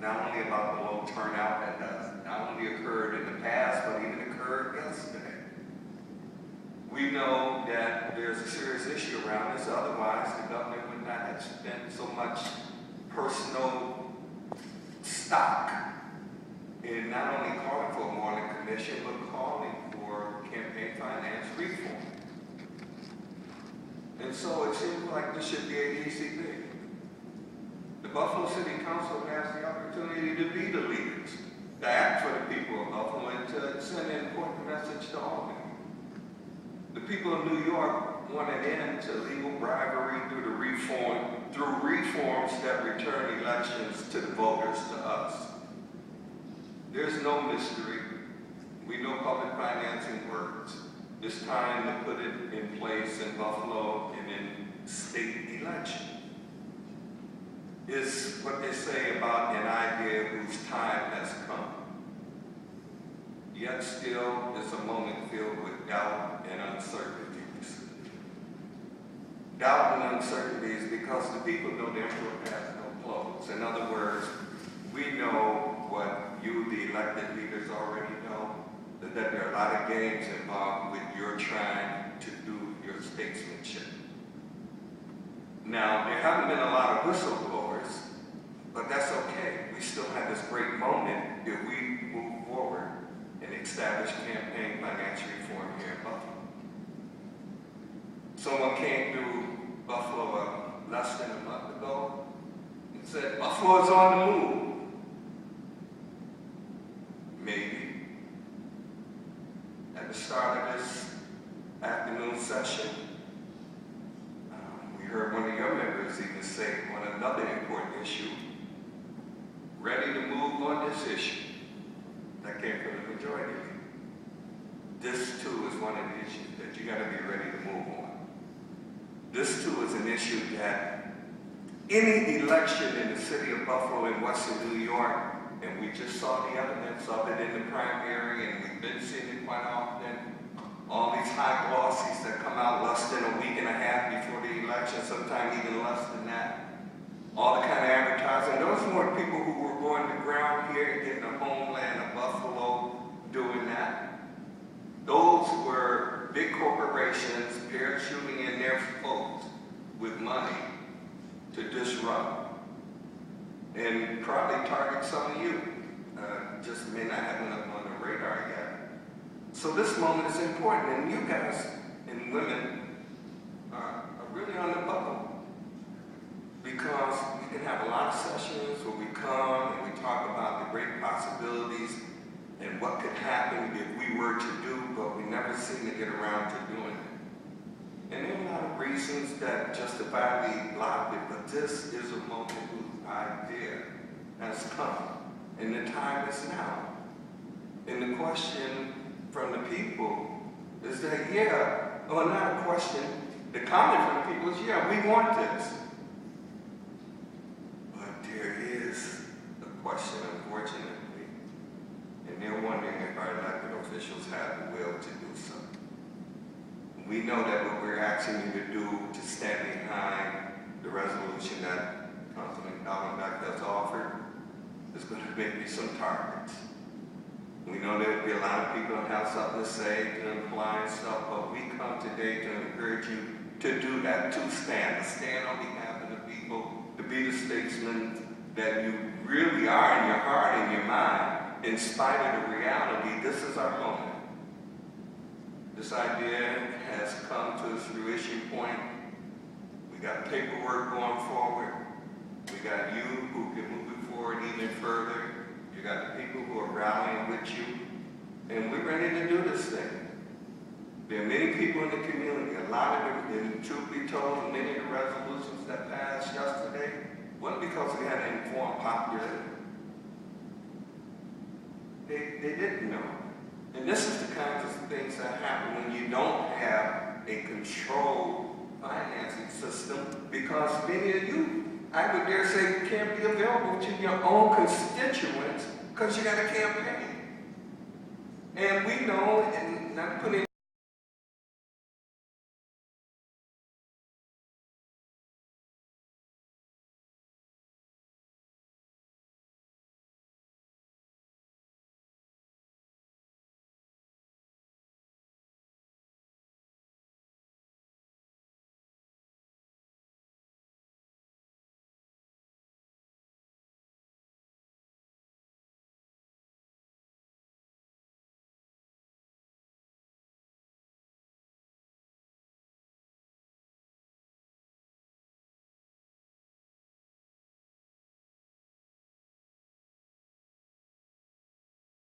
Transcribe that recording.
not only about the low turnout that has not only occurred in the past, but even occurred yesterday. We know that there's a serious issue around this, otherwise the government would not have spent so much personal stock in not only calling for a moral commission, but calling for campaign finance reform. And so it seems like this should be an easy thing. The Buffalo City Council has the opportunity to be the leaders, to act for the people of Buffalo, and to send an important message to all of them. The people of New York want an end to legal bribery through reforms that return elections to the voters, to us. There's no mystery. We know public financing works. It's time to put it in place in Buffalo and in state election. Is what they say about an idea whose time has come. Yet still, it's a moment filled with doubt and uncertainties. Doubt and uncertainties because the people know their foot has no clothes. In other words, we know what you, the elected leaders, already know, that there are a lot of games involved with your trying to do your statesmanship. Now, there haven't been a lot of whistleblowers, but that's okay. We still have this great moment if we move forward and establish campaign finance reform here in Buffalo. Someone came through Buffalo less than a month ago and said, Buffalo is on the move. Maybe. At the start of this afternoon session, we heard one of your members even say on another important issue, ready to move on this issue. That came from the majority. This too is one of the issues that you got to be ready to move on. This too is an issue that any election in the city of Buffalo and Western New York, and we just saw the evidence of it in the primary, and we've been seeing it quite often. All these high glossies that come out less than a week and a half before the election, sometimes even less than that. All the kind of advertising. Those weren't people who were going to ground here in the homeland of Buffalo doing that. Those were big corporations parachuting in their folks with money to disrupt and probably target some of you. Just may not have enough on the radar yet. So this moment is important, and you guys and women are really on the bubble, because we can have a lot of sessions where we come and we talk about the great possibilities and what could happen if we were to do, but we never seem to get around to doing it. And there are a lot of reasons that justify the block it, but this is a moment whose idea has come, and the time is now. And the question from the people is that, not a question, the comment from the people is, we want this. But there is a question, unfortunately, and they're wondering if our elected officials have the will to do so. We know that what we're asking you to do to stand behind the resolution that Councilmember Golombek has offered is going to make me some targets. We know there will be a lot of people who have something to say, to imply and stuff, but we come today to encourage you to do that, to stand on behalf of the people, to be the statesman that you really are in your heart and your mind, in spite of the reality. This is our moment. This idea has come to its fruition point. We got paperwork going forward. We got you who can move it forward even further. You got the people who are rallying with you. And we're ready to do this thing. There are many people in the community, a lot of them, and truth be told, many of the resolutions that passed yesterday wasn't because we had an informed populace. They didn't know. And this is the kinds of things that happen when you don't have a controlled financing system, because many of you, I would dare say, can't be available to your own constituents because you got a campaign. And we know, and not putting